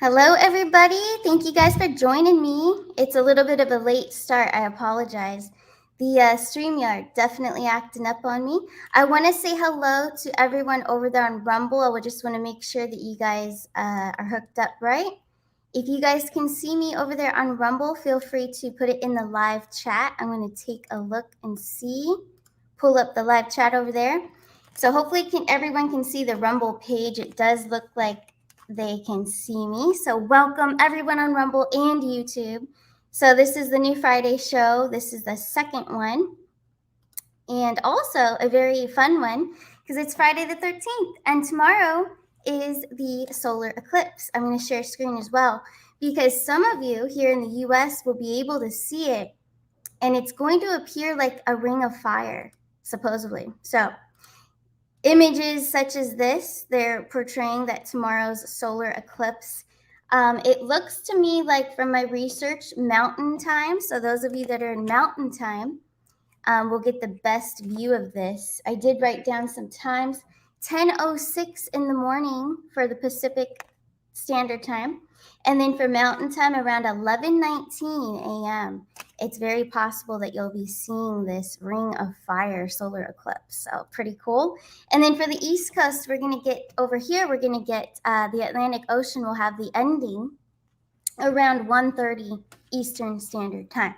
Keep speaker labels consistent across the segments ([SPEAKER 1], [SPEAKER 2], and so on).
[SPEAKER 1] Hello, everybody. Thank you guys for joining me. It's a little bit of a late start. I apologize. The StreamYard definitely acting up on me. I want to say hello to everyone over there on Rumble. I would just want to make sure that you guys are hooked up right. If you guys can see me over there on Rumble, feel free to put it in the live chat. I'm going to take a look and see. Pull up the live chat over there. So hopefully everyone can see the Rumble page. It does look like they can see me. So welcome everyone on Rumble and YouTube. So this is the new Friday show. This is the second one. And also a very fun one because it's Friday the 13th. And tomorrow is the solar eclipse. I'm going to share screen as well because some of you here in the US will be able to see it. And it's going to appear like a ring of fire, supposedly. So images such as this, they're portraying that tomorrow's solar eclipse. It looks to me like, from my research, mountain time. So those of you that are in mountain time will get the best view of this. I did write down some times. 10:06 in the morning for the Pacific Standard Time. And then for mountain time, around 11:19 a.m., it's very possible that you'll be seeing this ring of fire solar eclipse. So pretty cool. And then for the East Coast, we're going to get over here, we're going to get the Atlantic Ocean will have the ending around 1:30 Eastern Standard Time.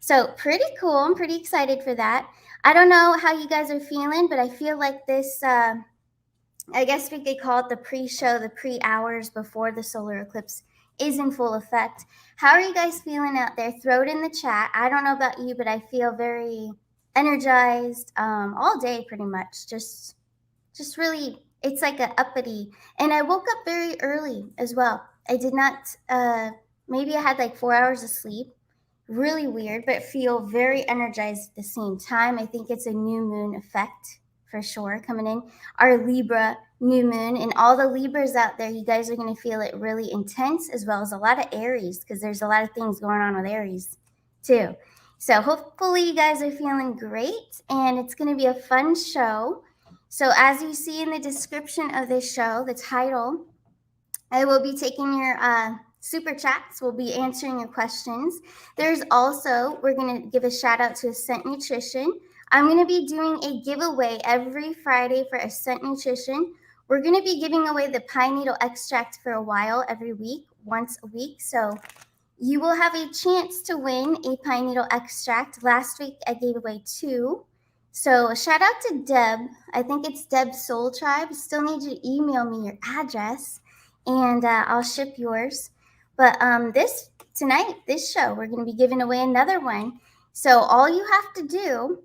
[SPEAKER 1] So pretty cool. I'm pretty excited for that. I don't know how you guys are feeling, but I feel like this, I guess we could call it the pre-show, the pre-hours before the solar eclipse is in full effect. How are you guys feeling out there? Throw it in the chat. I don't know about you, but I feel very energized all day pretty much. Just really, it's like a uppity. And I woke up very early as well. I did not, maybe I had like 4 hours of sleep. Really weird, but feel very energized at the same time. I think it's a new moon effect for sure coming in. Our Libra new moon, and all the Libras out there, you guys are going to feel it really intense, as well as a lot of Aries, because there's a lot of things going on with Aries too. So hopefully you guys are feeling great, and it's going to be a fun show. So as you see in the description of this show, the title, I will be taking your super chats. We'll be answering your questions. There's also, we're going to give a shout out to Ascent Nutrition. I'm going to be doing a giveaway every Friday for Ascent Nutrition. We're going to be giving away the pine needle extract for a while, every week, once a week. So you will have a chance to win a pine needle extract. Last week I gave away 2. So a shout out to Deb. I think it's Deb Soul Tribe. Still need you to email me your address, and I'll ship yours. But this show, we're going to be giving away another one. So all you have to do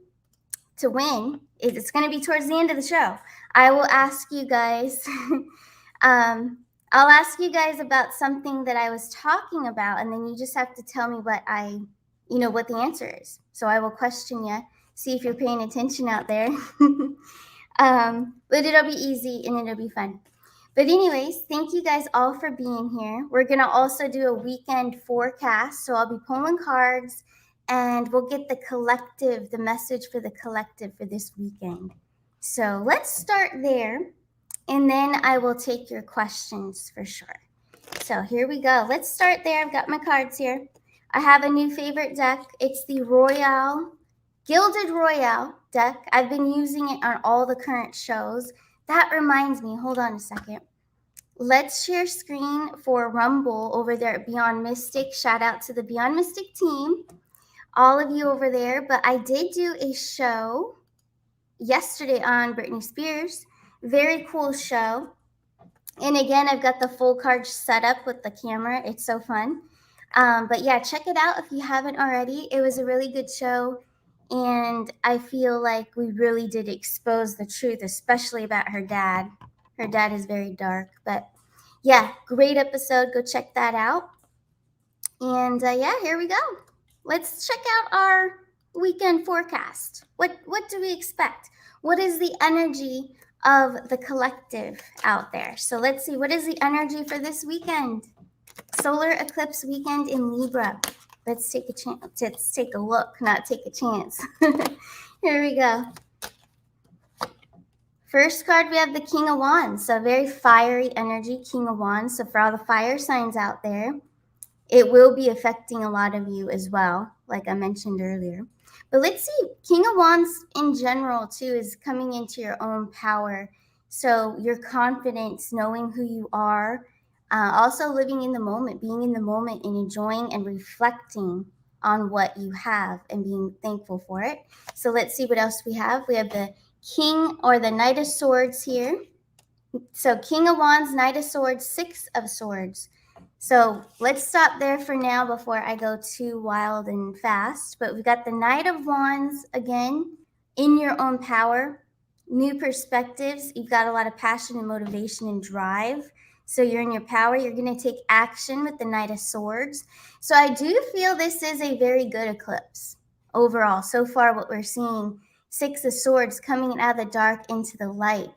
[SPEAKER 1] to win is, it's going to be towards the end of the show. I will ask you guys, I'll ask you guys about something that I was talking about, and then you just have to tell me what the answer is. So I will question you, see if you're paying attention out there. But it'll be easy and it'll be fun. But anyways, thank you guys all for being here. We're going to also do a weekend forecast. So I'll be pulling cards, and we'll get the message for the collective for this weekend. So let's start there, and then I will take your questions for sure. So here we go. Let's start there. I've got my cards here. I have a new favorite deck. It's the Gilded Royale deck. I've been using it on all the current shows. That reminds me, hold on a second. Let's share screen for Rumble over there at Beyond Mystic. Shout out to the Beyond Mystic team, all of you over there. But I did do a show yesterday on Britney Spears. Very cool show. And again, I've got the full card set up with the camera. It's so fun. But yeah, check it out if you haven't already. It was a really good show. And I feel like we really did expose the truth, especially about her dad. Her dad is very dark. But yeah, great episode. Go check that out. And yeah, here we go. Let's check out our weekend forecast. What do we expect? What is the energy of the collective out there? So let's see, what is the energy for this weekend? Solar eclipse weekend in Libra. Let's take a chance. Let's take a look, not take a chance. Here we go. First card, we have the King of Wands. So very fiery energy, King of Wands. So for all the fire signs out there, it will be affecting a lot of you as well, like I mentioned earlier. But let's see, King of Wands in general, too, is coming into your own power. So your confidence, knowing who you are, also living in the moment, being in the moment and enjoying and reflecting on what you have and being thankful for it. So let's see what else we have. We have the King or the Knight of Swords here. So King of Wands, Knight of Swords, Six of Swords. So let's stop there for now before I go too wild and fast. But we've got the Knight of Wands again, in your own power, new perspectives. You've got a lot of passion and motivation and drive. So you're in your power. You're going to take action with the Knight of Swords. So I do feel this is a very good eclipse overall. So far, what we're seeing, Six of Swords coming out of the dark into the light.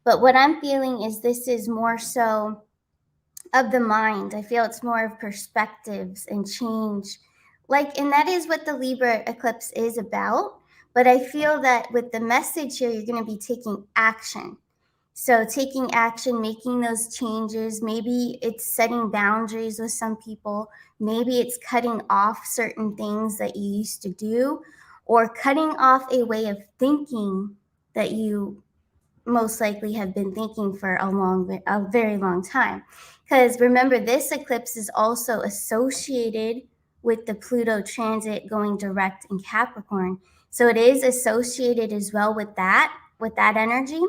[SPEAKER 1] But what I'm feeling is this is more so of the mind. I feel it's more of perspectives and change. And that is what the Libra eclipse is about. But I feel that with the message here, you're going to be taking action. So taking action, making those changes. Maybe it's setting boundaries with some people. Maybe it's cutting off certain things that you used to do, or cutting off a way of thinking that you most likely have been thinking for a very long time. Because remember, this eclipse is also associated with the Pluto transit going direct in Capricorn. So it is associated as well with that energy.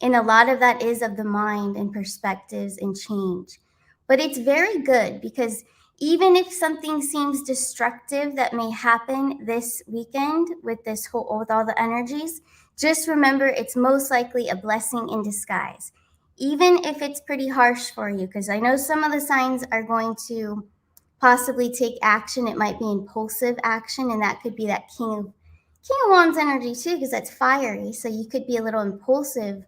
[SPEAKER 1] And a lot of that is of the mind and perspectives and change. But it's very good because even if something seems destructive that may happen this weekend with with all the energies, just remember it's most likely a blessing in disguise, even if it's pretty harsh for you, because I know some of the signs are going to possibly take action. It might be impulsive action, and that could be that King of Wands energy too, because that's fiery. So you could be a little impulsive,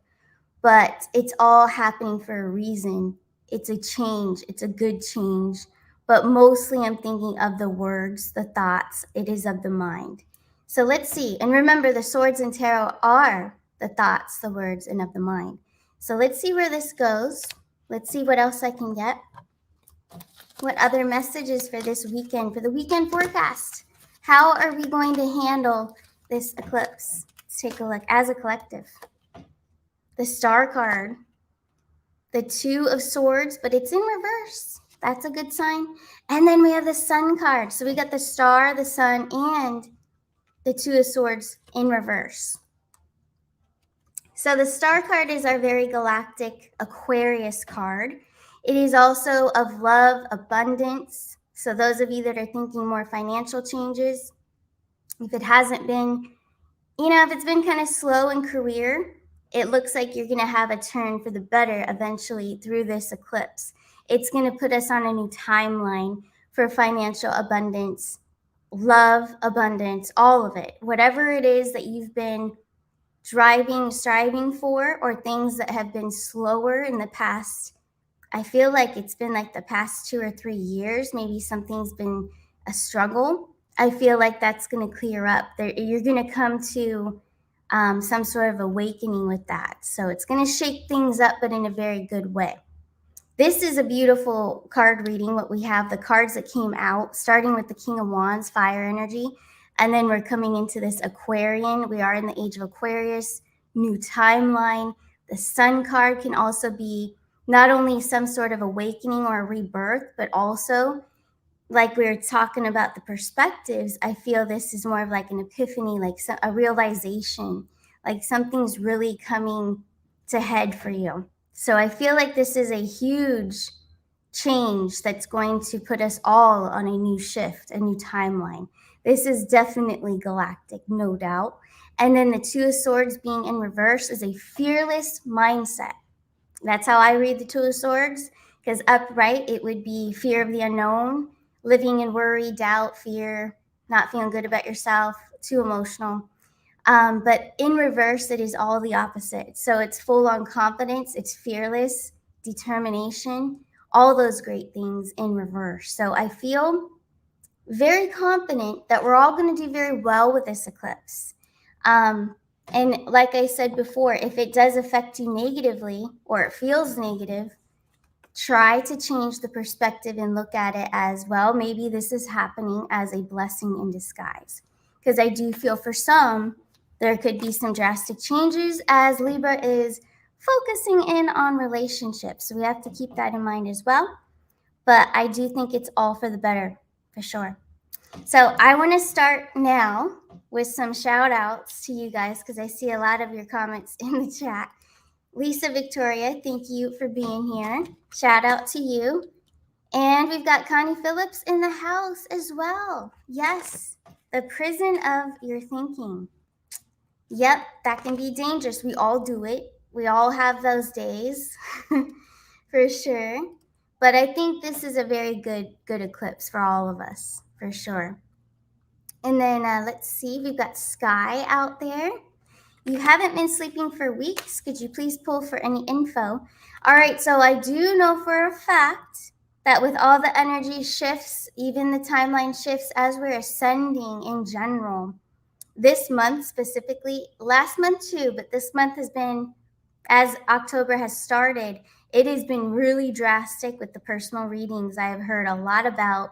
[SPEAKER 1] but it's all happening for a reason. It's a change. It's a good change. But mostly I'm thinking of the words, the thoughts. It is of the mind. So let's see. And remember, the swords in tarot are the thoughts, the words, and of the mind. So let's see where this goes. Let's see what else I can get. What other messages for this weekend, for the weekend forecast? How are we going to handle this eclipse? Let's take a look as a collective. The Star card, the Two of Swords, but it's in reverse. That's a good sign. And then we have the Sun card. So we got the Star, the Sun, and the Two of Swords in reverse. So the Star card is our very galactic Aquarius card. It is also of love, abundance. So those of you that are thinking more financial changes, if it hasn't been, if it's been kind of slow in career, it looks like you're going to have a turn for the better eventually through this eclipse. It's going to put us on a new timeline for financial abundance, love, abundance, all of it. Whatever it is that you've been striving for, or things that have been slower in the past, I feel like it's been like the past 2 or 3 years, maybe something's been a struggle. I feel like that's going to clear up. You're going to come to some sort of awakening with that. So it's going to shake things up, but in a very good way. This is a beautiful card reading. What we have, the cards that came out, starting with the King of Wands, fire energy. And then we're coming into this Aquarian. We are in the age of Aquarius, new timeline. The Sun card can also be not only some sort of awakening or a rebirth, but also, like we were talking about the perspectives, I feel this is more of like an epiphany, like a realization, like something's really coming to head for you. So I feel like this is a huge change that's going to put us all on a new shift, a new timeline. This is definitely galactic, no doubt. And then the Two of Swords being in reverse is a fearless mindset. That's how I read the Two of Swords, because upright, it would be fear of the unknown, living in worry, doubt, fear, not feeling good about yourself, too emotional. But in reverse, it is all the opposite. So it's full on confidence, it's fearless, determination, all those great things in reverse. So I feel very confident that we're all going to do very well with this eclipse. And like I said before, if it does affect you negatively or it feels negative, try to change the perspective and look at it as, well, maybe this is happening as a blessing in disguise. Because I do feel for some, there could be some drastic changes as Libra is focusing in on relationships. So we have to keep that in mind as well. But I do think it's all for the better, for sure. So I want to start now with some shout outs to you guys because I see a lot of your comments in the chat. Lisa Victoria, thank you for being here. Shout out to you. And we've got Connie Phillips in the house as well. Yes, the prison of your thinking. Yep, that can be dangerous. We all do it. We all have those days, for sure. But I think this is a very good eclipse for all of us, for sure. And then let's see, we've got Sky out there. You haven't been sleeping for weeks. Could you please pull for any info? All right, so I do know for a fact that with all the energy shifts, even the timeline shifts as we're ascending in general, this month specifically, last month too, but this month has been, as October has started, it has been really drastic with the personal readings. I have heard a lot about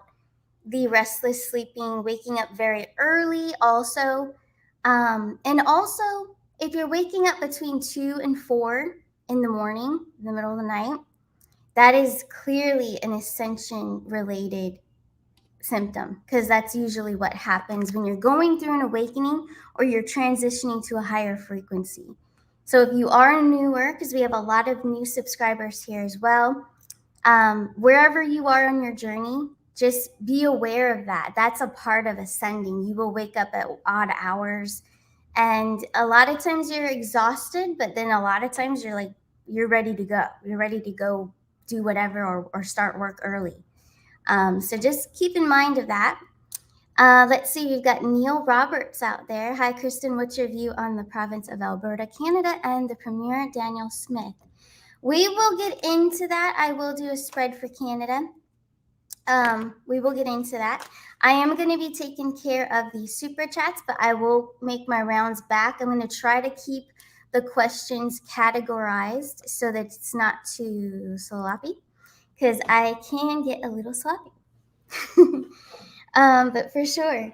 [SPEAKER 1] the restless sleeping, waking up very early also. And also, if you're waking up between 2 and 4 in the morning, in the middle of the night, that is clearly an ascension related symptom, because that's usually what happens when you're going through an awakening or you're transitioning to a higher frequency. So if you are newer, because we have a lot of new subscribers here as well, wherever you are on your journey, just be aware of that. That's a part of ascending. You will wake up at odd hours, and a lot of times you're exhausted, but then a lot of times you're ready to go. You're ready to go do whatever or start work early. So just keep in mind of that. Let's see, we've got Neil Roberts out there. Hi, Kristen. What's your view on the province of Alberta, Canada, and the Premier Daniel Smith? We will get into that. I will do a spread for Canada. We will get into that. I am going to be taking care of the super chats, but I will make my rounds back. I'm going to try to keep the questions categorized so that it's not too sloppy, because I can get a little sloppy. But for sure,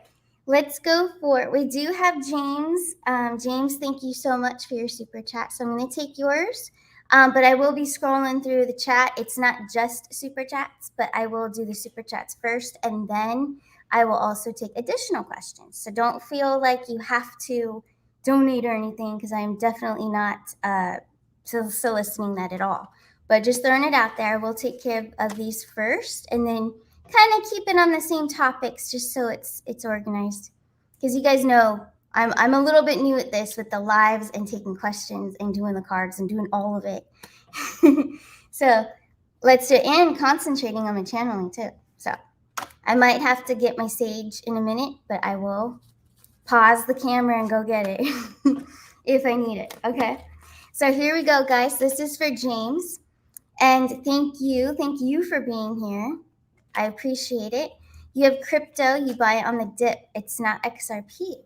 [SPEAKER 1] let's go for it. We do have James. James, thank you so much for your super chat. So I'm going to take yours. But I will be scrolling through the chat. It's not just super chats, but I will do the super chats first, and then I will also take additional questions. So don't feel like you have to donate or anything, because I am definitely not soliciting that at all. But just throwing it out there, we'll take care of these first, and then kind of keep it on the same topics, just so it's organized. Because you guys know I'm a little bit new at this with the lives and taking questions and doing the cards and doing all of it. So let's do it, and concentrating on my channeling too. So I might have to get my sage in a minute, but I will pause the camera and go get it if I need it. Okay. So here we go, guys. This is for James. And thank you for being here. I appreciate it. You have crypto, you buy it on the dip. It's not XRP.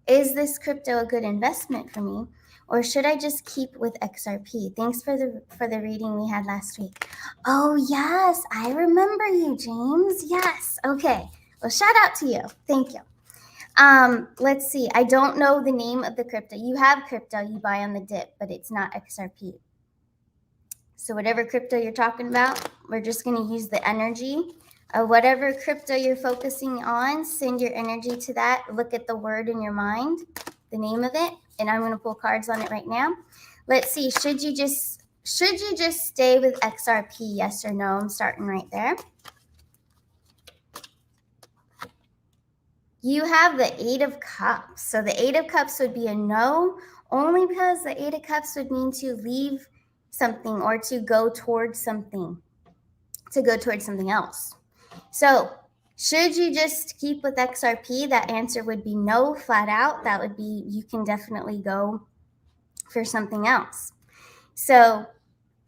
[SPEAKER 1] Is this crypto a good investment for me, or should I just keep with XRP? Thanks for the reading we had last week. Oh yes, I remember you, James. Yes. Okay. Well, shout out to you. Thank you. Let's see. I don't know the name of the crypto. You have crypto you buy on the dip, but it's not XRP. So whatever crypto you're talking about, we're just going to use the energy of whatever crypto you're focusing on. Send your energy to that. Look at the word in your mind, the name of it, and I'm going to pull cards on it right now. Let's see. Should you just stay with XRP? Yes or no? I'm starting right there. You have the 8 of Cups. So the 8 of Cups would be a no, only because the 8 of Cups would mean to leave something or to go towards something, else. So should you just keep with XRP? That answer would be no, flat out. That would be, you can definitely go for something else. So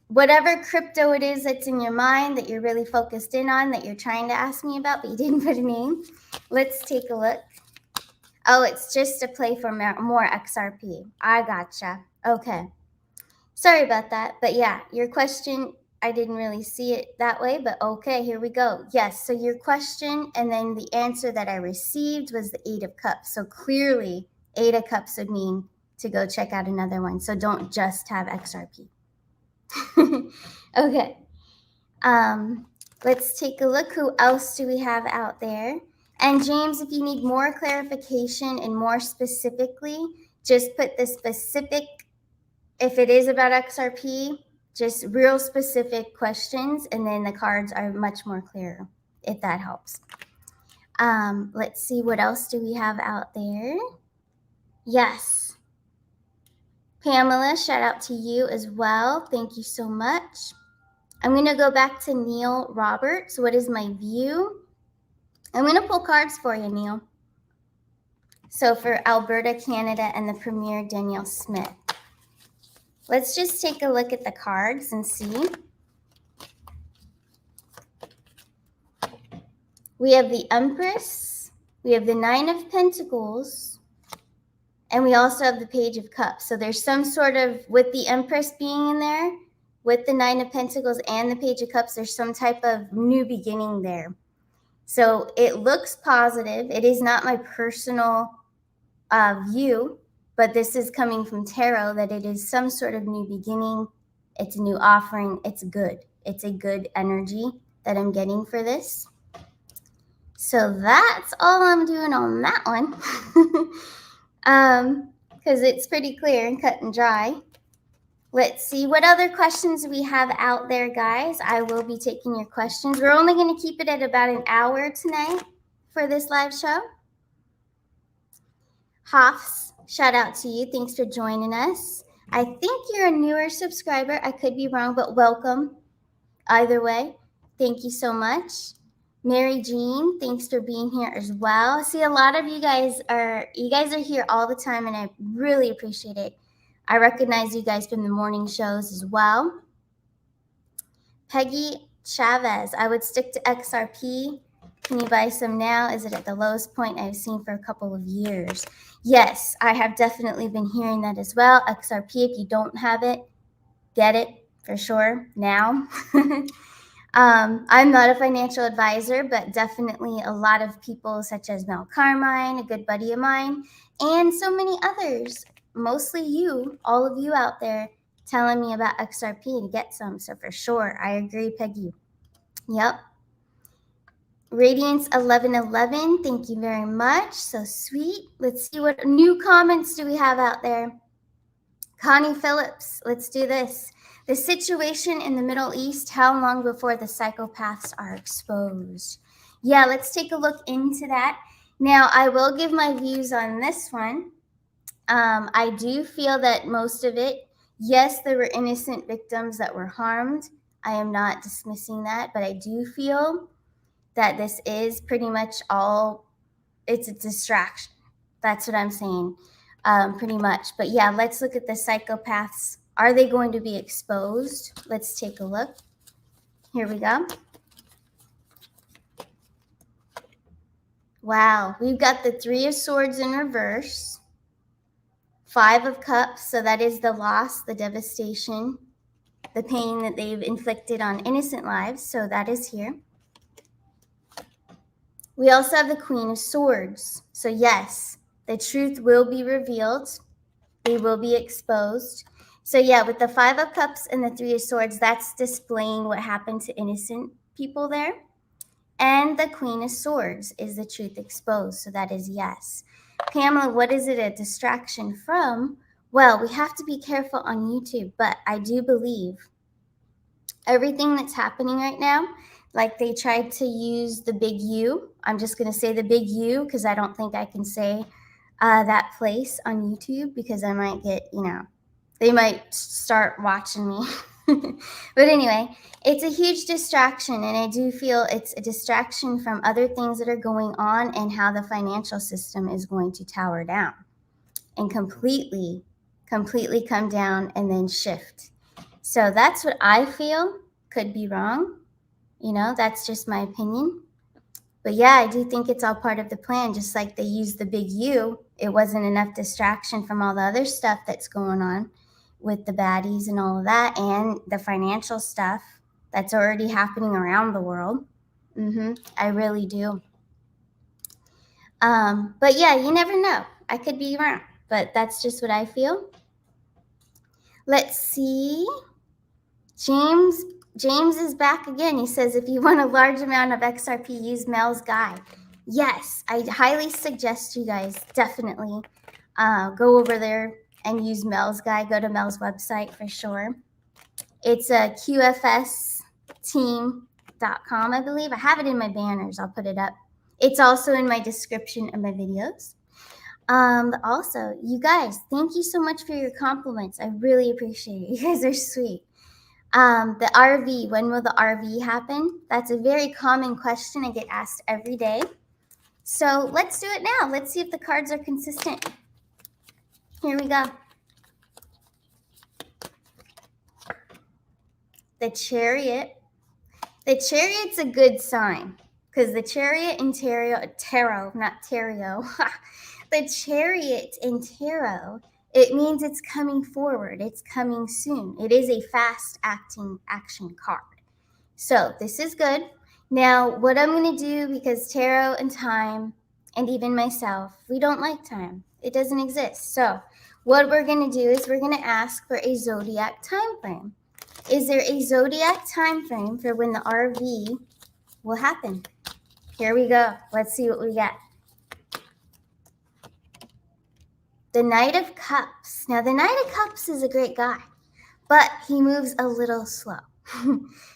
[SPEAKER 1] whatever crypto it is that's in your mind that you're really focused in on, that you're trying to ask me about, but you didn't put a name, let's take a look. Oh, it's just to play for more XRP. I gotcha. Okay. Sorry about that. But yeah, your question, I didn't really see it that way, but okay, here we go. Yes, so your question and then the answer that I received was the Eight of Cups. So clearly, Eight of Cups would mean to go check out another one. So don't just have XRP. Okay. Let's take a look. Who else do we have out there? And James, if you need more clarification and more specifically, just put the specific, if it is about XRP, just real specific questions, and then the cards are much more clear, if that helps. Let's see, what else do we have out there? Yes. Pamela, shout out to you as well. Thank you so much. I'm going to go back to Neil Roberts. What is my view? I'm going to pull cards for you, Neil. So for Alberta, Canada, and the Premier, Danielle Smith. Let's just take a look at the cards and see. We have the Empress, we have the Nine of Pentacles, and we also have the Page of Cups. So there's some sort of, with the Empress being in there, with the Nine of Pentacles and the Page of Cups, there's some type of new beginning there. So it looks positive. It is not my personal view, but this is coming from tarot, that it is some sort of new beginning. It's a new offering. It's good. It's a good energy that I'm getting for this. So that's all I'm doing on that one. Because it's pretty clear and cut and dry. Let's see what other questions we have out there, guys. I will be taking your questions. We're only going to keep it at about an hour tonight for this live show. Hoffs, shout out to you. Thanks for joining us. I think you're a newer subscriber. I could be wrong, but welcome. Either way, thank you so much. Mary Jean, thanks for being here as well. I see a lot of you guys are here all the time, and I really appreciate it. I recognize you guys from the morning shows as well. Peggy Chavez, I would stick to XRP. Can you buy some now? Is it at the lowest point I've seen for a couple of years? Yes, I have definitely been hearing that as well. XRP, if you don't have it, get it for sure now. I'm not a financial advisor, but definitely a lot of people such as Mel Carmine, a good buddy of mine, and so many others, mostly you, all of you out there, telling me about XRP to get some. So for sure, I agree, Peggy. Yep. Radiance 1111, thank you very much. So sweet. Let's see what new comments do we have out there. Connie Phillips, let's do this. The situation in the Middle East, how long before the psychopaths are exposed? Yeah, let's take a look into that. Now, I will give my views on this one. I do feel that most of it, yes, there were innocent victims that were harmed. I am not dismissing that, but I do feel that this is pretty much all, it's a distraction. That's what I'm saying, pretty much. But yeah, let's look at the psychopaths. Are they going to be exposed? Let's take a look. Here we go. Wow, we've got the Three of Swords in reverse. Five of Cups, so that is the loss, the devastation, the pain that they've inflicted on innocent lives. So that is here. We also have the Queen of Swords. So yes, the truth will be revealed. They will be exposed. So yeah, with the Five of Cups and the Three of Swords, that's displaying what happened to innocent people there. And the Queen of Swords is the truth exposed. So that is yes. Pamela, what is it a distraction from? Well, we have to be careful on YouTube, but I do believe everything that's happening right now, like they tried to use the big U. I'm just going to say the big U because I don't think I can say that place on YouTube because I might get, they might start watching me. But anyway, it's a huge distraction, and I do feel it's a distraction from other things that are going on and how the financial system is going to tower down and completely come down and then shift. So that's what I feel. Could be wrong. That's just my opinion. But yeah, I do think it's all part of the plan. Just like they used the big U, it wasn't enough distraction from all the other stuff that's going on with the baddies and all of that, and the financial stuff that's already happening around the world. I really do. But yeah, you never know. I could be wrong, but that's just what I feel. Let's see. James James is back again. He says, if you want a large amount of XRP, use Mel's guide. Yes, I highly suggest you guys definitely go over there and use Mel's guide. Go to Mel's website for sure. It's a qfsteam.com, I believe. I have it in my banners. I'll put it up. It's also in my description of my videos. Also, you guys, thank you so much for your compliments. I really appreciate it. You guys are sweet. The RV, when will the RV happen? That's a very common question I get asked every day. So let's do it now. Let's see if the cards are consistent. Here we go. The Chariot. The Chariot's a good sign because the Chariot in tarot, not tarot. The Chariot in tarot, it means it's coming forward. It's coming soon. It is a fast acting action card. So this is good. Now, what I'm going to do, because tarot and time, and even myself, we don't like time. It doesn't exist. So what we're going to do is we're going to ask for a zodiac time frame. Is there a zodiac time frame for when the RV will happen? Here we go. Let's see what we get. The Knight of Cups. Now, the Knight of Cups is a great guy, but he moves a little slow.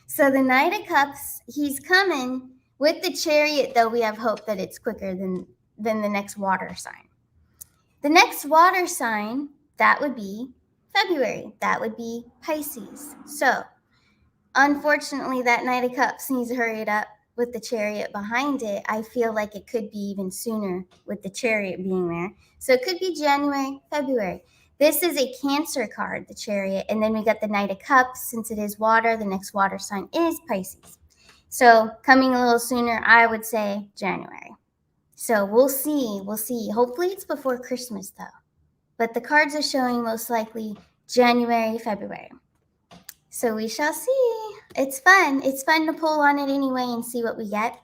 [SPEAKER 1] So the Knight of Cups, he's coming. With the Chariot, though, we have hope that it's quicker than the next water sign. The next water sign, that would be February. That would be Pisces. So, unfortunately, that Knight of Cups needs to hurry it up with the Chariot behind it. I feel like it could be even sooner with the Chariot being there. So it could be January, February. This is a Cancer card, the Chariot. And then we got the Knight of Cups. Since it is water, the next water sign is Pisces. So coming a little sooner, I would say January. So we'll see. We'll see. Hopefully it's before Christmas, though. But the cards are showing most likely January, February. So we shall see. It's fun. It's fun to pull on it anyway and see what we get.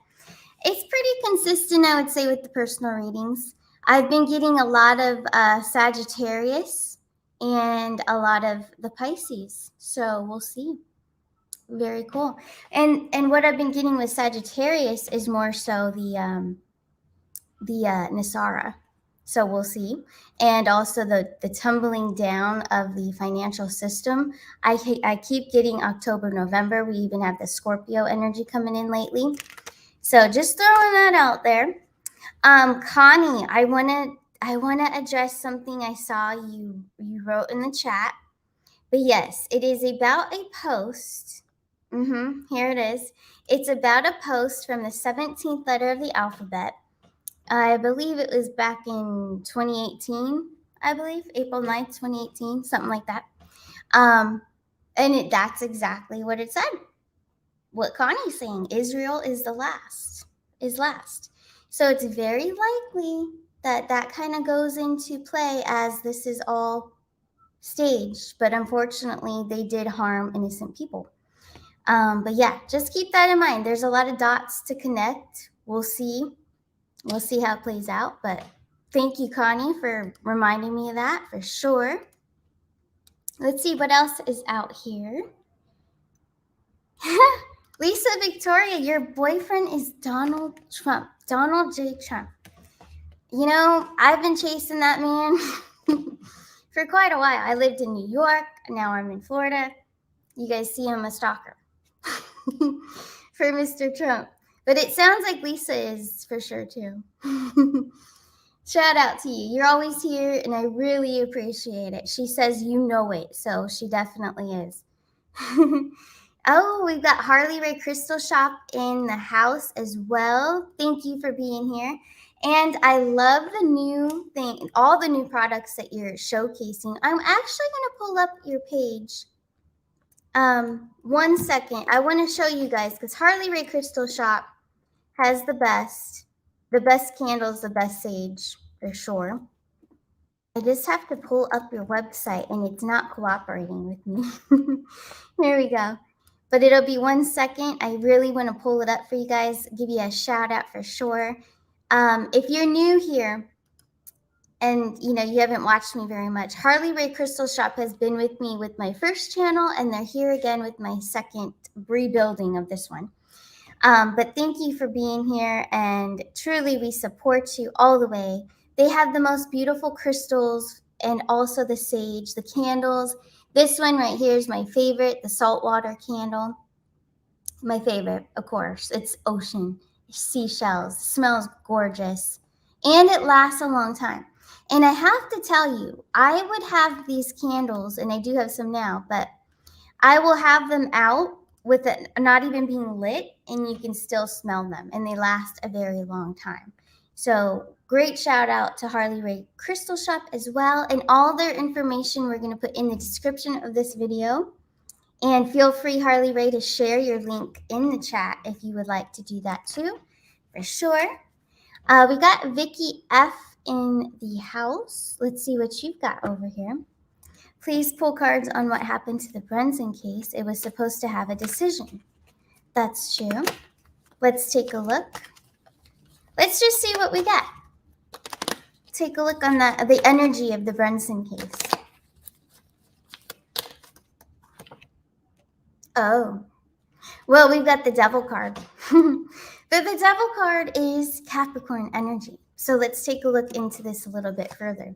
[SPEAKER 1] It's pretty consistent, I would say, with the personal readings. I've been getting a lot of Sagittarius and a lot of the Pisces. So we'll see. Very cool. And what I've been getting with Sagittarius is more so the Nasara. So we'll see. And also the tumbling down of the financial system. I keep getting October, November. We even have the Scorpio energy coming in lately. So just throwing that out there. Connie, I wanna address something I saw you wrote in the chat. But yes, it is about a post. Here it is. It's about a post from the 17th letter of the alphabet. I believe it was back in 2018, I believe, April 9th, 2018, something like that. And that's exactly what it said. What Connie's saying, Israel is last. So it's very likely that kind of goes into play as this is all staged, but unfortunately they did harm innocent people. But yeah, just keep that in mind. There's a lot of dots to connect. We'll see how it plays out, but thank you, Connie, for reminding me of that for sure. Let's see what else is out here. Lisa Victoria, your boyfriend is Donald Trump. Donald J. Trump. You know, I've been chasing that man for quite a while. I lived in New York. Now I'm in Florida. You guys see I'm a stalker for Mr. Trump. But it sounds like Lisa is for sure too. Shout out to you. You're always here, and I really appreciate it. She says you know it, so she definitely is. Oh, we've got Harley Ray Crystal Shop in the house as well. Thank you for being here. And I love the new thing, all the new products that you're showcasing. I'm actually going to pull up your page. 1 second. I want to show you guys because Harley Ray Crystal Shop, has the best candles, the best sage for sure. I just have to pull up your website and it's not cooperating with me. There we go. But it'll be 1 second. I really want to pull it up for you guys, give you a shout out for sure. If you're new here and you haven't watched me very much, Harley Ray Crystal Shop has been with me with my first channel, and they're here again with my second rebuilding of this one. But thank you for being here, and truly we support you all the way. They have the most beautiful crystals and also the sage, the candles. This one right here is my favorite, the saltwater candle. My favorite, of course. It's ocean, seashells, smells gorgeous, and it lasts a long time. And I have to tell you, I would have these candles, and I do have some now, but I will have them out with it not even being lit, and you can still smell them, and they last a very long time. So great shout out to Harley Ray Crystal Shop as well, and all their information we're going to put in the description of this video. And feel free, Harley Ray, to share your link in the chat if you would like to do that too, for sure. We got Vicky F in the house. Let's see what you've got over here. Please pull cards on what happened to the Brunson case. It was supposed to have a decision. That's true. Let's take a look. Let's just see what we got. Take a look on the energy of the Brunson case. Oh, well, we've got the Devil card. But the Devil card is Capricorn energy. So let's take a look into this a little bit further.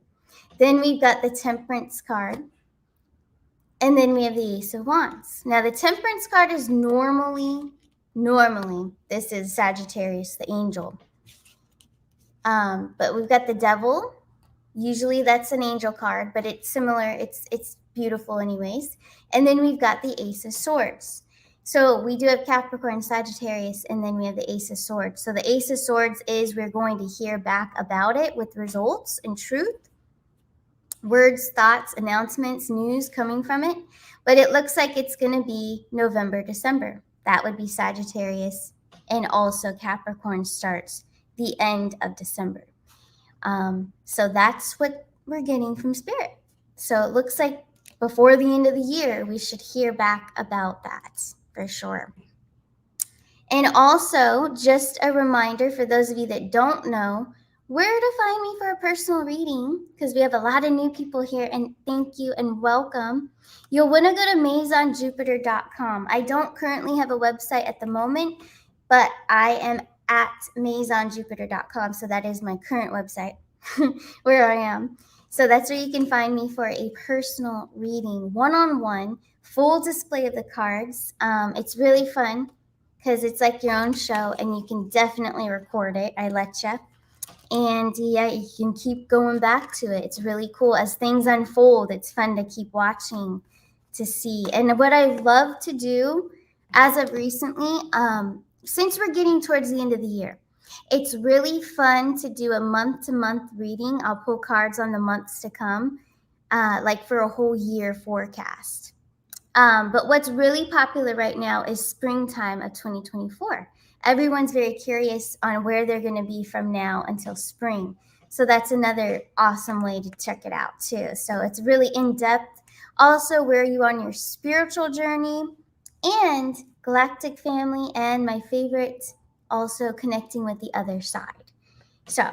[SPEAKER 1] Then we've got the Temperance card. And then we have the Ace of Wands. Now, the Temperance card is normally, this is Sagittarius, the angel. But we've got the Devil. Usually that's an angel card, but it's similar. It's beautiful anyways. And then we've got the Ace of Swords. So we do have Capricorn, Sagittarius, and then we have the Ace of Swords. So the Ace of Swords is we're going to hear back about it with results and truth. Words, thoughts, announcements, news coming from it. But it looks like it's going to be November, December. That would be Sagittarius. And also Capricorn starts the end of December. So that's what we're getting from Spirit. So it looks like before the end of the year, we should hear back about that for sure. And also, just a reminder for those of you that don't know where to find me for a personal reading, because we have a lot of new people here, and thank you and welcome. You'll want to go to maisonjupiter.com. I don't currently have a website at the moment, but I am at maisonjupiter.com, so that is my current website where I am. So that's where you can find me for a personal reading, one-on-one, full display of the cards. It's really fun because it's like your own show, and you can definitely record it. I let you. And yeah, you can keep going back to it. It's really cool. As things unfold, it's fun to keep watching to see. And what I love to do as of recently, since we're getting towards the end of the year, it's really fun to do a month-to-month reading. I'll pull cards on the months to come, like for a whole year forecast. But what's really popular right now is springtime of 2024. Everyone's very curious on where they're going to be from now until spring. So that's another awesome way to check it out too. So it's really in-depth. Also, where are you on your spiritual journey, and galactic family, and my favorite, also connecting with the other side. So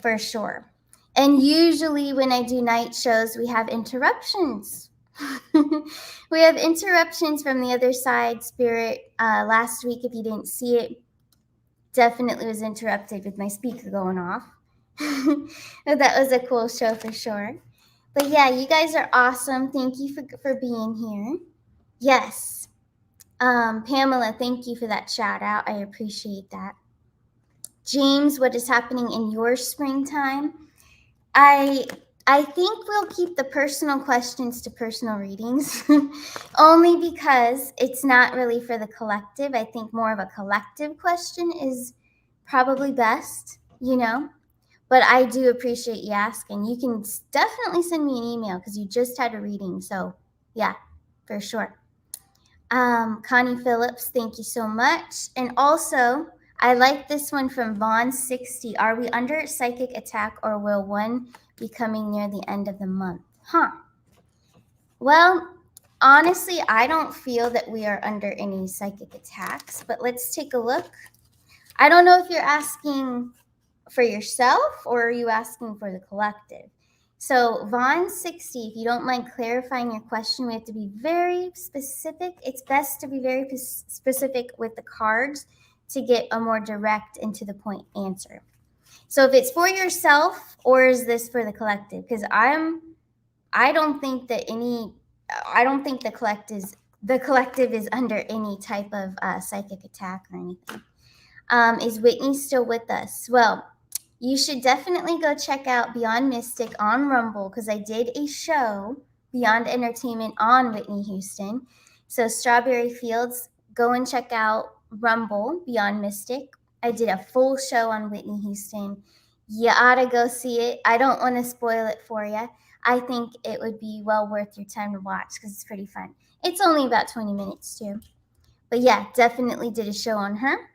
[SPEAKER 1] for sure. And usually when I do night shows, we have interruptions. We have interruptions from the other side. Spirit, last week, if you didn't see it, definitely was interrupted with my speaker going off. That was a cool show for sure. But yeah, you guys are awesome. Thank you for being here. Yes. Pamela, thank you for that shout out. I appreciate that. James, what is happening in your springtime? I think we'll keep the personal questions to personal readings, only because it's not really for the collective. I think more of a collective question is probably best, But I do appreciate you asking. You can definitely send me an email because you just had a reading. So, yeah, for sure. Connie Phillips, thank you so much. And also, I like this one from Vaughn60. Are we under psychic attack or will one be coming near the end of the month? Well, honestly, I don't feel that we are under any psychic attacks, but let's take a look. I don't know if you're asking for yourself or are you asking for the collective? So, Vaughn60, if you don't mind clarifying your question, we have to be very specific. It's best to be very specific with the cards to get a more direct and to the point answer. So, if it's for yourself or is this for the collective? Because I don't think the collective is under any type of psychic attack or anything. Is Whitney still with us? Well, you should definitely go check out Beyond Mystic on Rumble because I did a show, Beyond Entertainment, on Whitney Houston. So Strawberry Fields, go and check out Rumble, Beyond Mystic. I did a full show on Whitney Houston. You ought to go see it. I don't want to spoil it for you. I think it would be well worth your time to watch because it's pretty fun. It's only about 20 minutes too. But yeah, definitely did a show on her.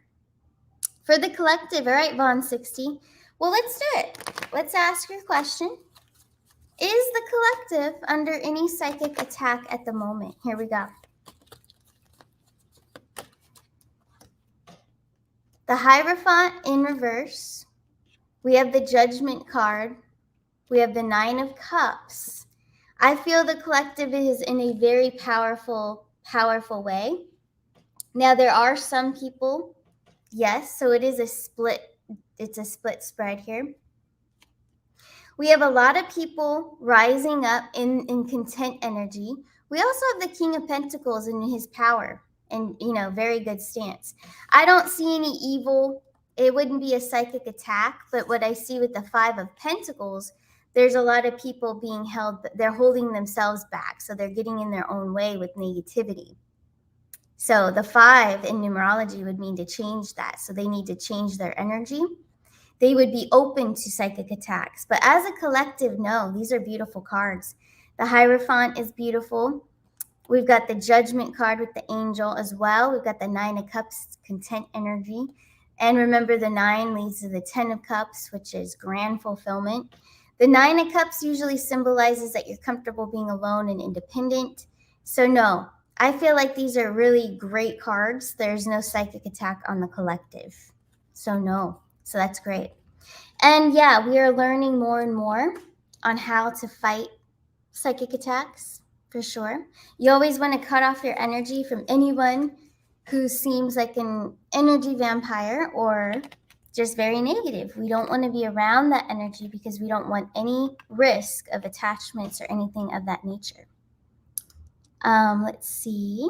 [SPEAKER 1] For the collective, all right, Vaughn60. Well, let's do it. Let's ask your question. Is the collective under any psychic attack at the moment? Here we go. The Hierophant in reverse. We have the Judgment card. We have the Nine of Cups. I feel the collective is in a very powerful way. Now, there are some people, yes, so it is it's a split spread here. We have a lot of people rising up in content energy. We also have the King of Pentacles in his power and, very good stance. I don't see any evil. It wouldn't be a psychic attack, but what I see with the Five of Pentacles, there's a lot of people being held, they're holding themselves back. So they're getting in their own way with negativity. So the 5 in numerology would mean to change that. So they need to change their energy. They would be open to psychic attacks. But as a collective, no, these are beautiful cards. The Hierophant is beautiful. We've got the Judgment card with the Angel as well. We've got the Nine of Cups, content energy. And remember, the 9 leads to the 10 of Cups, which is grand fulfillment. The 9 of Cups usually symbolizes that you're comfortable being alone and independent. So no, I feel like these are really great cards. There's no psychic attack on the collective. So no. So that's great. And yeah, we are learning more and more on how to fight psychic attacks, for sure. You always want to cut off your energy from anyone who seems like an energy vampire or just very negative. We don't want to be around that energy because we don't want any risk of attachments or anything of that nature. Let's see.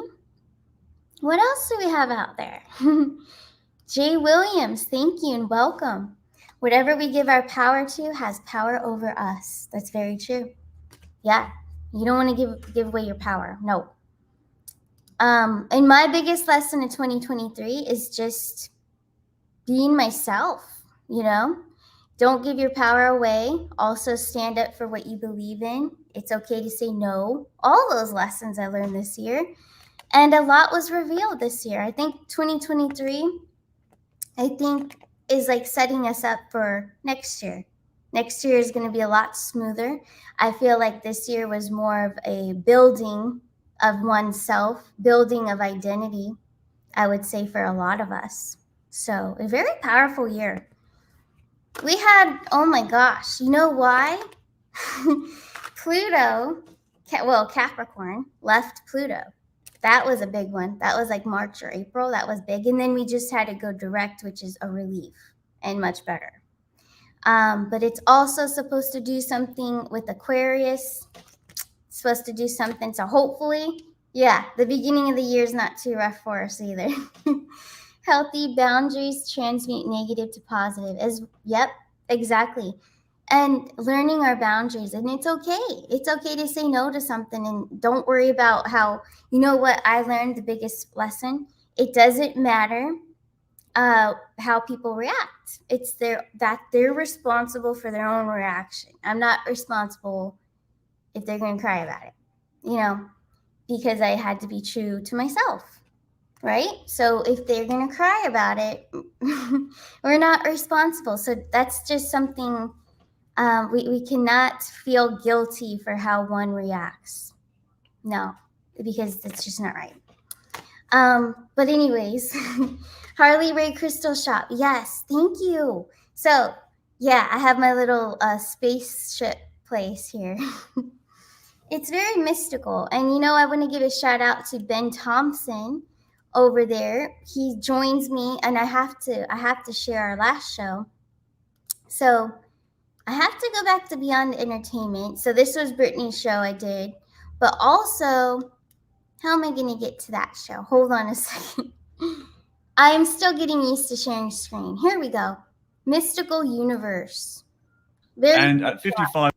[SPEAKER 1] What else do we have out there? Jay Williams, thank you and welcome. Whatever we give our power to has power over us. That's very true. Yeah, you don't want to give away your power. No. And my biggest lesson in 2023 is just being myself, Don't give your power away. Also stand up for what you believe in. It's okay to say no. All those lessons I learned this year. And a lot was revealed this year. I think 2023... is like setting us up for next year. Next year is going to be a lot smoother. I feel like this year was more of a building of oneself, building of identity, I would say, for a lot of us. So a very powerful year. We had, oh my gosh, you know why? Pluto, Capricorn left Pluto. That was a big one. That was like March or April. That was big. And then we just had to go direct, which is a relief and much better. But it's also supposed to do something with Aquarius. It's supposed to do something. So hopefully, the beginning of the year is not too rough for us either. Healthy boundaries transmute negative to positive. Yep, exactly. And learning our boundaries. And it's okay. It's okay to say no to something and don't worry about how, what I learned, the biggest lesson, it doesn't matter how people react. It's they're responsible for their own reaction. I'm not responsible if they're going to cry about it, because I had to be true to myself. right? So if they're going to cry about it, we're not responsible. So that's just something we cannot feel guilty for how one reacts. No, because that's just not right. But anyways, Harley Ray Crystal Shop. Yes, thank you. So yeah, I have my little spaceship place here. It's very mystical, and I want to give a shout out to Ben Thompson over there. He joins me, and I have to share our last show. So I have to go back to Beyond Entertainment. So this was Brittany's show I did, but also, how am I going to get to that show? Hold on a second. I am still getting used to sharing screen. Here we go. Mystical Universe. Very
[SPEAKER 2] and at 55.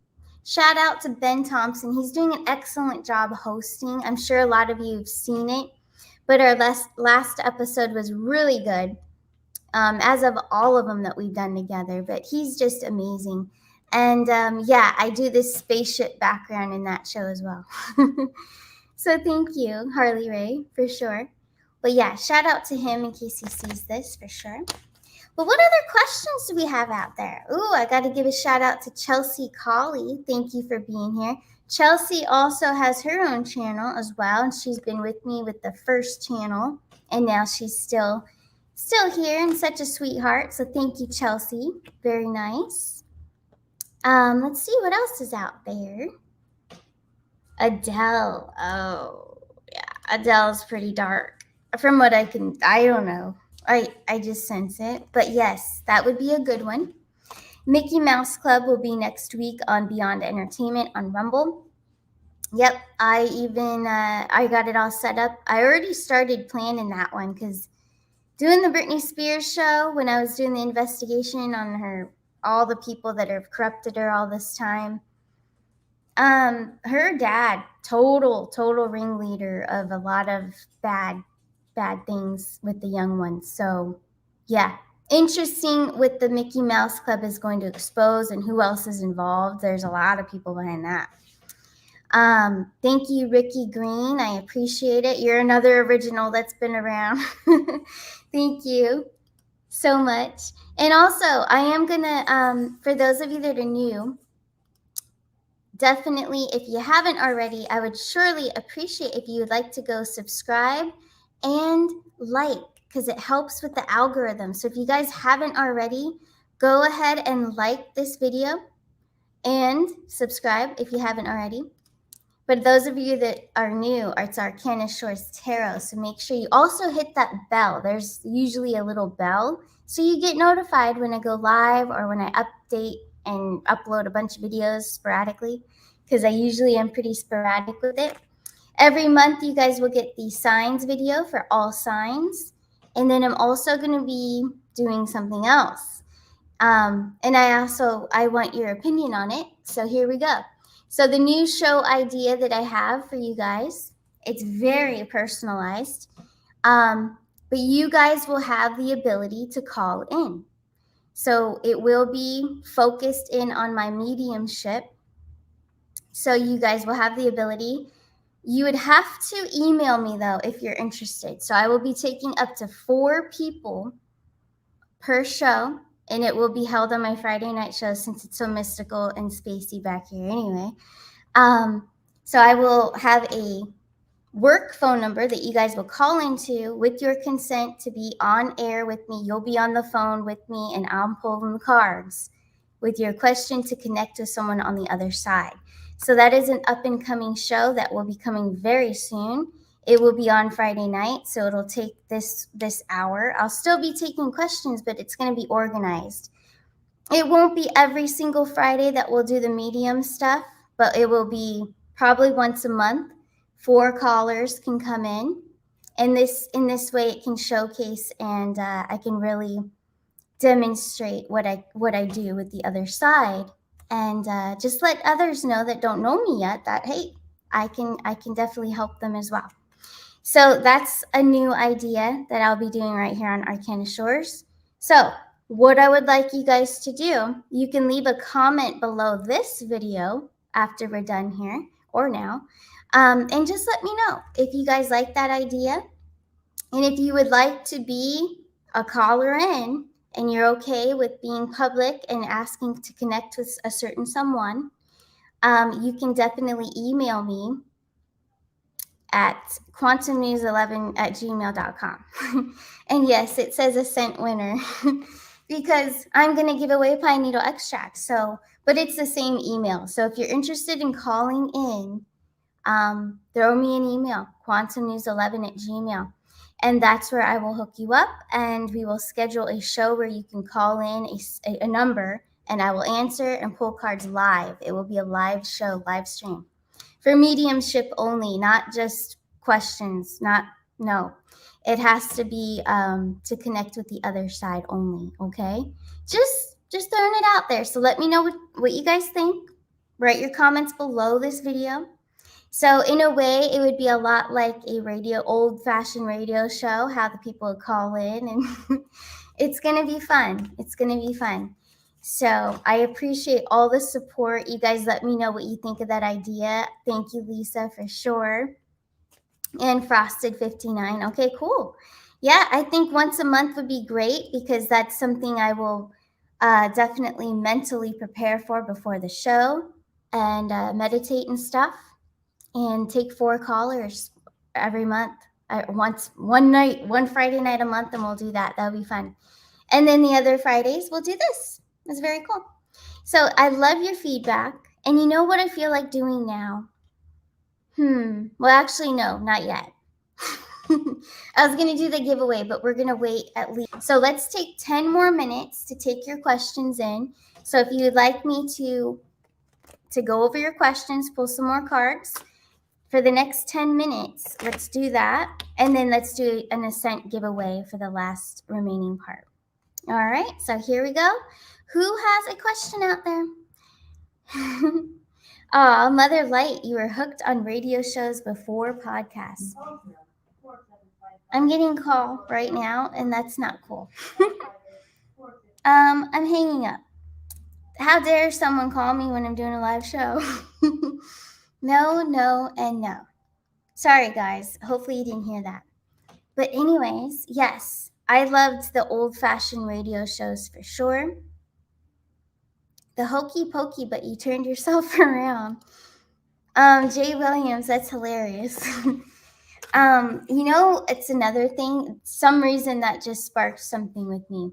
[SPEAKER 1] Shout out to Ben Thompson. He's doing an excellent job hosting. I'm sure a lot of you have seen it, but our last episode was really good, as of all of them that we've done together. But he's just amazing. And yeah, I do this spaceship background in that show as well. So thank you, Harley Ray, for sure. But yeah, shout out to him in case he sees this for sure. But what other questions do we have out there? Ooh, I got to give a shout out to Chelsea Colley. Thank you for being here. Chelsea also has her own channel as well, and she's been with me with the first channel, and now she's still here and such a sweetheart. So thank you, Chelsea. Very nice. Let's see what else is out there. Adele. Oh, yeah. Adele's pretty dark. From what I don't know. I just sense it. But yes, that would be a good one. Mickey Mouse Club will be next week on Beyond Entertainment on Rumble. Yep, I got it all set up. I already started planning that one because doing the Britney Spears show, when I was doing the investigation on her, all the people that have corrupted her all this time, her dad, total ringleader of a lot of bad things with the young ones. So yeah, interesting what the Mickey Mouse Club is going to expose and who else is involved. There's a lot of people behind that. Thank you, Ricky Green. I appreciate it. You're another original that's been around. Thank you so much. And also, I am gonna, for those of you that are new, definitely, if you haven't already, I would surely appreciate if you would like to go subscribe and like, because it helps with the algorithm. So if you guys haven't already, go ahead and like this video and subscribe if you haven't already. But those of you that are new, it's Arcana Shores Tarot. So make sure you also hit that bell. There's usually a little bell, so you get notified when I go live or when I update and upload a bunch of videos sporadically, because I usually am pretty sporadic with it. Every month, you guys will get the signs video for all signs. And then I'm also going to be doing something else. And I want your opinion on it. So here we go. So the new show idea that I have for you guys, it's very personalized. But you guys will have the ability to call in. So it will be focused in on my mediumship. So you guys will have the ability. You would have to email me, though, if you're interested. So I will be taking up to 4 people per show, and it will be held on my Friday night show since it's so mystical and spacey back here anyway. So I will have a work phone number that you guys will call into with your consent to be on air with me. You'll be on the phone with me, and I'm pulling the cards with your question to connect with someone on the other side. So that is an up-and-coming show that will be coming very soon. It will be on Friday night, so it'll take this hour. I'll still be taking questions, but it's going to be organized. It won't be every single Friday that we'll do the medium stuff, but it will be probably once a month. 4 callers can come in, and in this way it can showcase, and I can really demonstrate what I do with the other side, and just let others know that don't know me yet that, hey, I can definitely help them as well. So that's a new idea that I'll be doing right here on Arcana Shores. So what I would like you guys to do, you can leave a comment below this video after we're done here or now, and just let me know if you guys like that idea. And if you would like to be a caller in and you're okay with being public and asking to connect with a certain someone, you can definitely email me at quantumnews11@gmail.com. And yes, it says a cent winner because I'm going to give away pine needle extracts. So, but it's the same email. So if you're interested in calling in, throw me an email, quantumnews11@gmail. And that's where I will hook you up and we will schedule a show where you can call in a number and I will answer and pull cards live. It will be a live show, live stream. For mediumship only, not just questions, no. It has to be to connect with the other side only, okay? Just throwing it out there. So let me know what you guys think. Write your comments below this video. So in a way, it would be a lot like a old-fashioned radio show, how the people would call in, and it's gonna be fun. It's gonna be fun. So I appreciate all the support. You guys let me know what you think of that idea. Thank you, Lisa, for sure. And Frosted59. Okay, cool. Yeah, I think once a month would be great because that's something I will definitely mentally prepare for before the show and meditate and stuff and take 4 callers every month. One Friday night a month, and we'll do that. That'll be fun. And then the other Fridays, we'll do this. It's very cool. So I love your feedback. And you know what I feel like doing now? Well, actually, no, not yet. I was going to do the giveaway, but we're going to wait at least. So let's take 10 more minutes to take your questions in. So if you would like me to go over your questions, pull some more cards for the next 10 minutes, let's do that. And then let's do an Ascent giveaway for the last remaining part. All right, so here we go. Who has a question out there? Oh, Mother Light, you were hooked on radio shows before podcasts. I'm getting a call right now, and that's not cool. I'm hanging up. How dare someone call me when I'm doing a live show? No, no, and no. Sorry, guys. Hopefully you didn't hear that. But anyways, yes, I loved the old-fashioned radio shows for sure. The hokey pokey, but you turned yourself around. Jay Williams, that's hilarious. It's another thing. Some reason that just sparked something with me.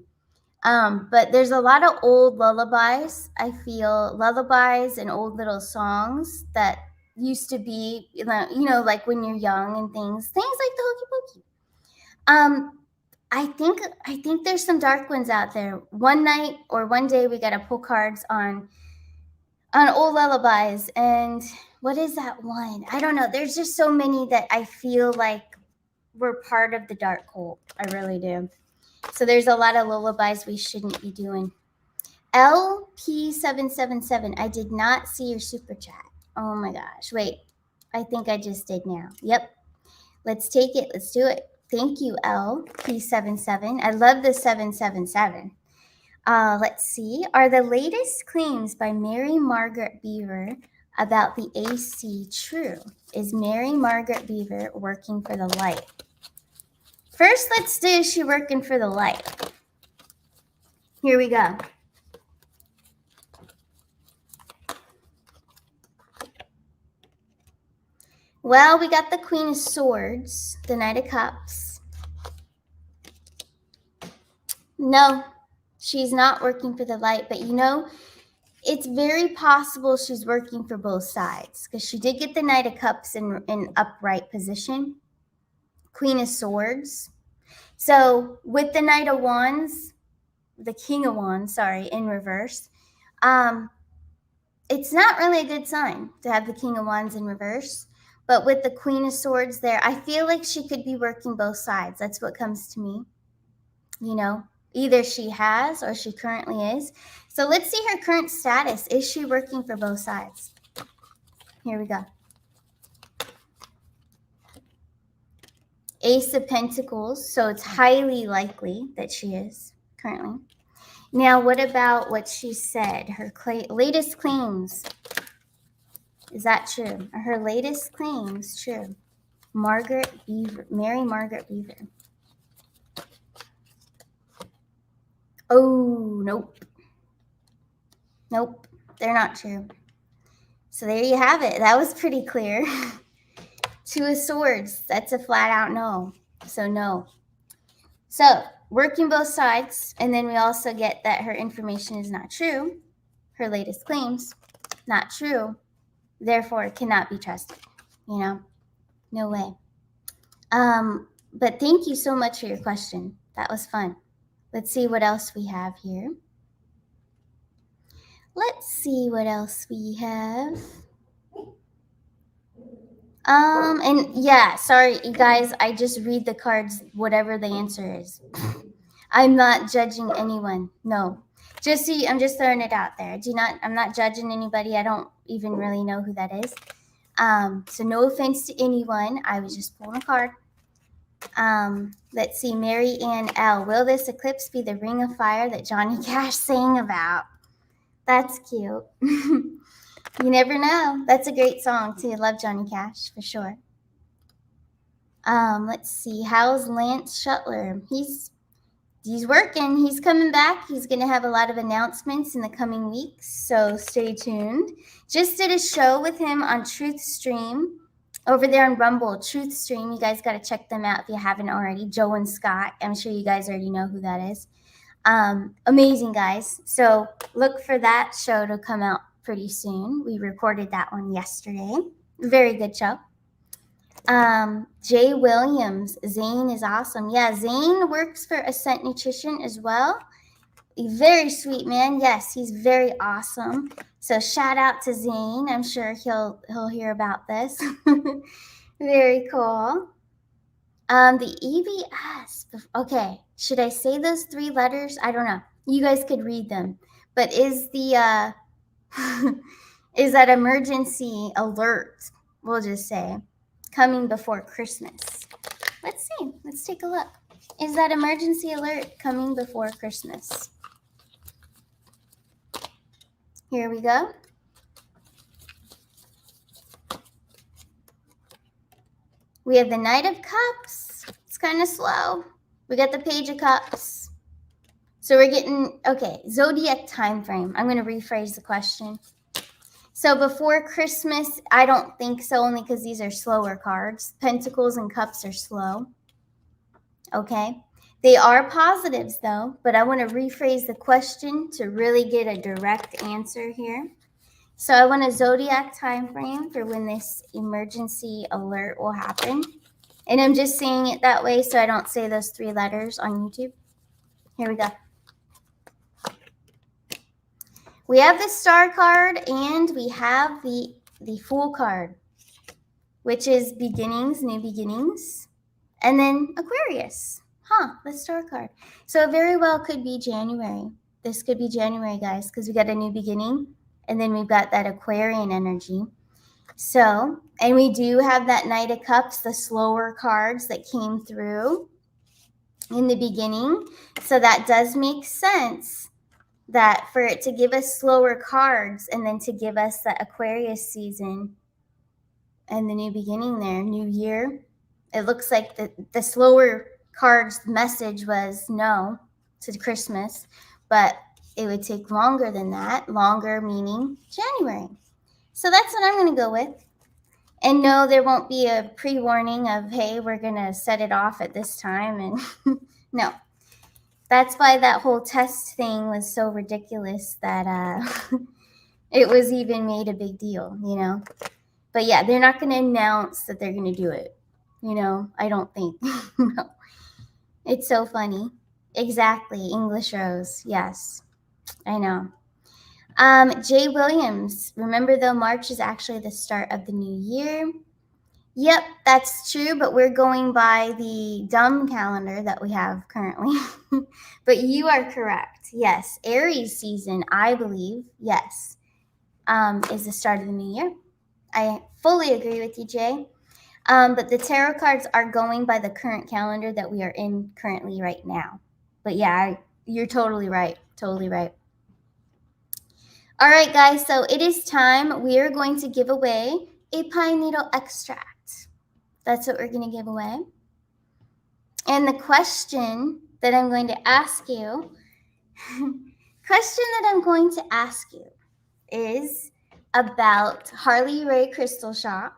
[SPEAKER 1] But there's a lot of old lullabies. I feel lullabies and old little songs that used to be, like when you're young and things like the hokey pokey. I think there's some dark ones out there. One night or one day we gotta pull cards on old lullabies. And what is that one? I don't know. There's just so many that I feel like we're part of the dark cult. I really do. So there's a lot of lullabies we shouldn't be doing. LP777, I did not see your super chat. Oh my gosh. Wait, I think I just did now. Yep. Let's take it. Let's do it. Thank you, LP77. I love the 777. Let's see. Are the latest claims by Mary Margaret Beaver about the AC true? Is Mary Margaret Beaver working for the light? First, let's do, is she working for the light? Here we go. Well, we got the Queen of Swords, the Knight of Cups. No, she's not working for the light, but it's very possible she's working for both sides because she did get the Knight of Cups in upright position. Queen of Swords. So with the Knight of Wands, the King of Wands, in reverse, it's not really a good sign to have the King of Wands in reverse. But with the Queen of Swords there, I feel like she could be working both sides. That's what comes to me. Either she has or she currently is. So let's see her current status. Is she working for both sides? Here we go. Ace of Pentacles. So it's highly likely that she is currently. Now, what about what she said? Her latest claims. Is that true? Are her latest claims true? Mary Margaret Beaver. Oh, nope. Nope, they're not true. So there you have it. That was pretty clear. Two of Swords, that's a flat out no. So no. So working both sides, and then we also get that her information is not true. Her latest claims, not true. Therefore, cannot be trusted. You know, no way. But thank you so much for your question. That was fun. Let's see what else we have here. Let's see what else we have. And yeah, sorry, you guys, I just read the cards, whatever the answer is. I'm not judging anyone. No. Just see, I'm just throwing it out there. I'm not judging anybody. I don't even really know who that is. So no offense to anyone. I was just pulling a card. Let's see, Mary Ann L. Will this eclipse be the ring of fire that Johnny Cash sang about? That's cute. You never know. That's a great song too. Love Johnny Cash for sure. Let's see. How's Lance Shuttler? He's working. He's coming back. He's going to have a lot of announcements in the coming weeks, so stay tuned. Just did a show with him on Truth Stream over there on Rumble. Truth Stream. You guys got to check them out if you haven't already. Joe and Scott. I'm sure you guys already know who that is. Amazing guys. So look for that show to come out pretty soon. We recorded that one yesterday. Very good show. Jay Williams, Zane is awesome. Yeah, Zane works for Ascent Nutrition as well. Very sweet man. Yes, he's very awesome. So shout out to Zane. I'm sure he'll hear about this. Very cool. The EBS. Okay, should I say those 3 letters? I don't know. You guys could read them. But is the is that emergency alert? We'll just say coming before Christmas. Let's see. Let's take a look. Is that emergency alert coming before Christmas? Here we go. We have the Knight of Cups. It's kind of slow. We got the Page of Cups. So we're getting, okay, zodiac time frame. I'm going to rephrase the question. So before Christmas, I don't think so, only because these are slower cards. Pentacles and Cups are slow. Okay. They are positives, though, but I want to rephrase the question to really get a direct answer here. So I want a zodiac time frame for when this emergency alert will happen. And I'm just saying it that way so I don't say those 3 letters on YouTube. Here we go. We have the Star card and we have the Fool card, which is beginnings, new beginnings, and then Aquarius. The Star card. So it very well could be January. This could be January, guys, because we got a new beginning, and then we've got that Aquarian energy. So, and we do have that Knight of Cups, the slower cards that came through in the beginning. So that does make sense that for it to give us slower cards and then to give us the Aquarius season and the new beginning there, new year, it looks like the slower cards message was no to Christmas, but it would take longer than that, longer meaning January. So that's what I'm going to go with. And no, there won't be a pre-warning of, hey, we're going to set it off at this time. And no. That's why that whole test thing was so ridiculous that it was even made a big deal, you know. But yeah, they're not going to announce that they're going to do it, you know. I don't think. No. It's so funny. Exactly. English Rose. Yes, I know. Jay Williams. Remember, though, March is actually the start of the new year. Yep, that's true, but we're going by the dumb calendar that we have currently. But you are correct. Yes, Aries season, I believe, yes, is the start of the new year. I fully agree with you, Jay. But the tarot cards are going by the current calendar that we are in currently right now. But yeah, you're totally right. Totally right. All right, guys, so it is time. We are going to give away a pine needle extract. That's what we're going to give away. And the question that I'm going to ask you Question that I'm going to ask you is about Harley Ray Crystal Shop.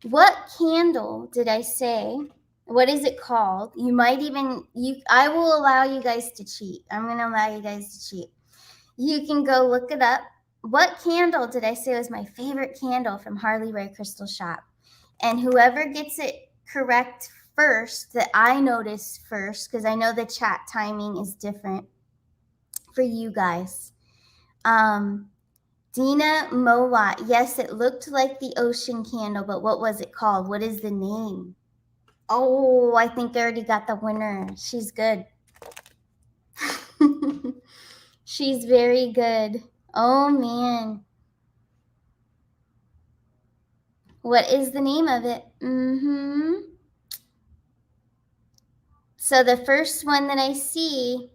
[SPEAKER 1] What candle did I say? What is it called? You might even I will allow you guys to cheat. I'm going to allow you guys to cheat. You can go look it up. What candle did I say was my favorite candle from Harley Ray Crystal Shop? And whoever gets it correct first, that I notice first, because I know the chat timing is different for you guys. Dina Mowat. Yes, it looked like the ocean candle, but what was it called? What is the name? Oh, I think I already got the winner. She's good. She's very good. Oh, man. What is the name of it? So the first one that I see,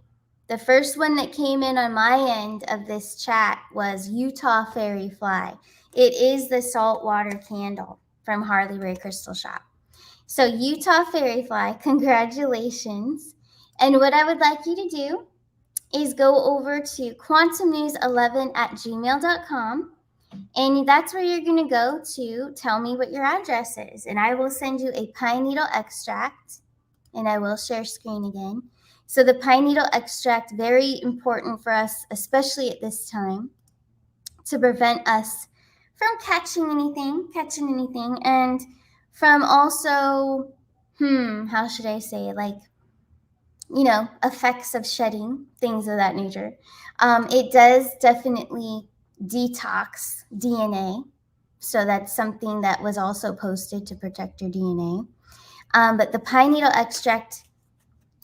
[SPEAKER 1] the first one that came in on my end of this chat was Utah Fairy Fly. It is the saltwater candle from Harley Ray Crystal Shop. So Utah Fairy Fly, congratulations. And what I would like you to do is go over to quantumnews11@gmail.com. And that's where you're going to go to tell me what your address is. And I will send you a pine needle extract. And I will share screen again. So the pine needle extract, very important for us, especially at this time, to prevent us from catching anything, and from also, how should I say, like, effects of shedding, things of that nature. It does definitely detox DNA. So that's something that was also posted to protect your DNA. But the pine needle extract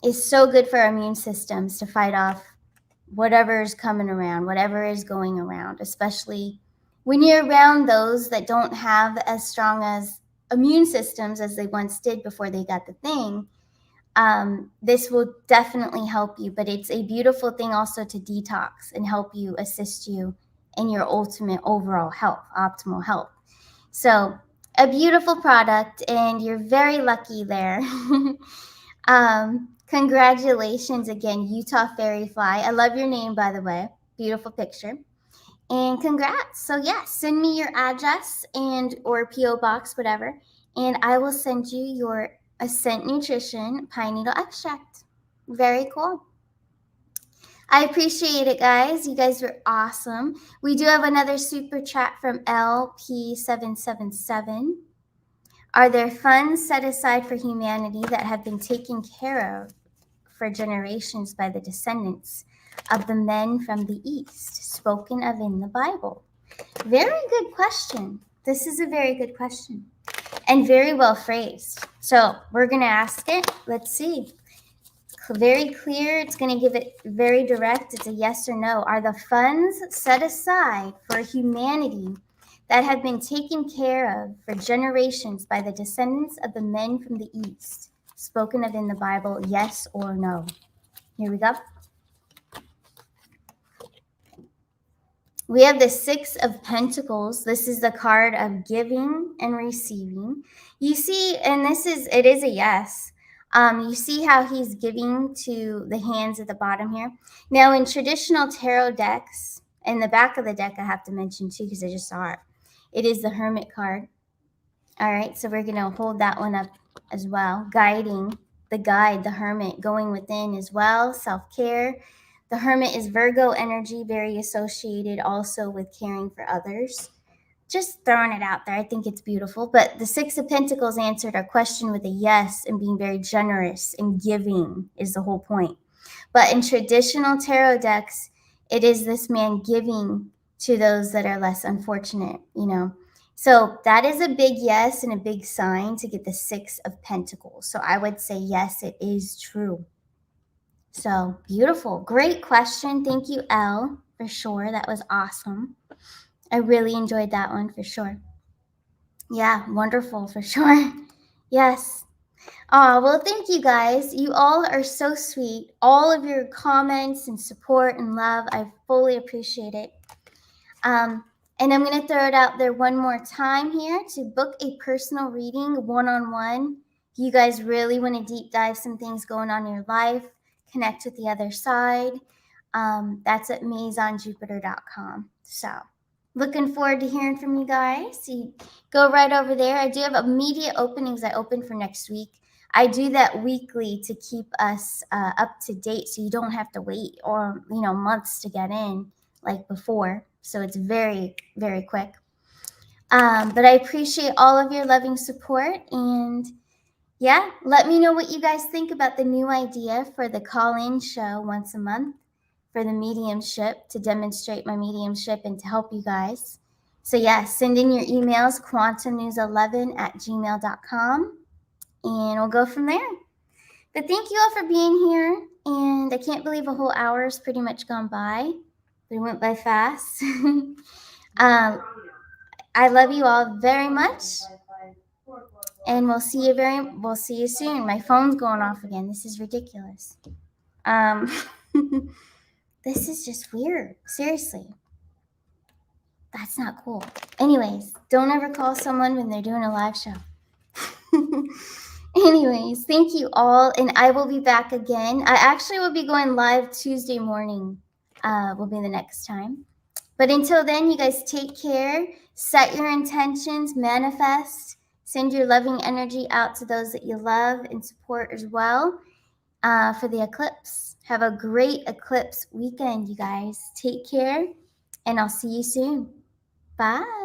[SPEAKER 1] is so good for our immune systems to fight off whatever is coming around, whatever is going around, especially when you're around those that don't have as strong as immune systems as they once did before they got the thing. This will definitely help you, but it's a beautiful thing also to detox and help you, assist you in your ultimate overall health, optimal health. So a beautiful product, and you're very lucky there. Congratulations again, Utah Fairy Fly. I love your name, by the way. Beautiful picture. And congrats. So yeah, send me your address and or PO box, whatever, and I will send you your Ascent Nutrition pine needle extract. Very cool. I appreciate it, guys. You guys were awesome. We do have another super chat from LP777. Are there funds set aside for humanity that have been taken care of for generations by the descendants of the men from the East, spoken of in the Bible? Very good question. This is a very good question and very well phrased. So we're going to ask it. Let's see. Very clear. It's going to give it very direct. It's a yes or no. Are the funds set aside for humanity that have been taken care of for generations by the descendants of the men from the East, spoken of in the Bible, yes or no? Here we go. We have the Six of Pentacles. This is the card of giving and receiving. You see, and it is a yes. You see how he's giving to the hands at the bottom here. Now, in traditional tarot decks, in the back of the deck, I have to mention too, because I just saw it. It is the Hermit card. All right, so we're going to hold that one up as well. Guiding, the guide, the Hermit, going within as well, self-care. The Hermit is Virgo energy, very associated also with caring for others. Just throwing it out there. I think it's beautiful. But the Six of Pentacles answered our question with a yes, and being very generous and giving is the whole point. But in traditional tarot decks, it is this man giving to those that are less unfortunate, So that is a big yes and a big sign to get the Six of Pentacles. So I would say yes, it is true. So beautiful. Great question. Thank you, Elle, for sure. That was awesome. I really enjoyed that one for sure. Yeah, wonderful for sure. Yes. Oh, well, thank you guys. You all are so sweet. All of your comments and support and love, I fully appreciate it. And I'm going to throw it out there one more time here to book a personal reading one-on-one. You guys really want to deep dive some things going on in your life, connect with the other side. That's at maisonjupiter.com. So looking forward to hearing from you guys. So you go right over there. I do have immediate openings I open for next week. I do that weekly to keep us up to date, so you don't have to wait or months to get in like before. So it's very, very quick. But I appreciate all of your loving support, and yeah, let me know what you guys think about the new idea for the call-in show once a month for the mediumship, to demonstrate my mediumship and to help you guys. So yeah, send in your emails, quantumnews11@gmail.com, and we'll go from there. But thank you all for being here, and I can't believe a whole hour has pretty much gone by. It went by fast. I love you all very much, and we'll see you soon. My phone's going off again. This is ridiculous. This is just weird. Seriously. That's not cool. Anyways, don't ever call someone when they're doing a live show. Anyways, thank you all, and I will be back again. I actually will be going live Tuesday morning. Will be the next time. But until then, you guys take care. Set your intentions, manifest, send your loving energy out to those that you love and support as well for the eclipse. Have a great eclipse weekend, you guys. Take care, and I'll see you soon. Bye.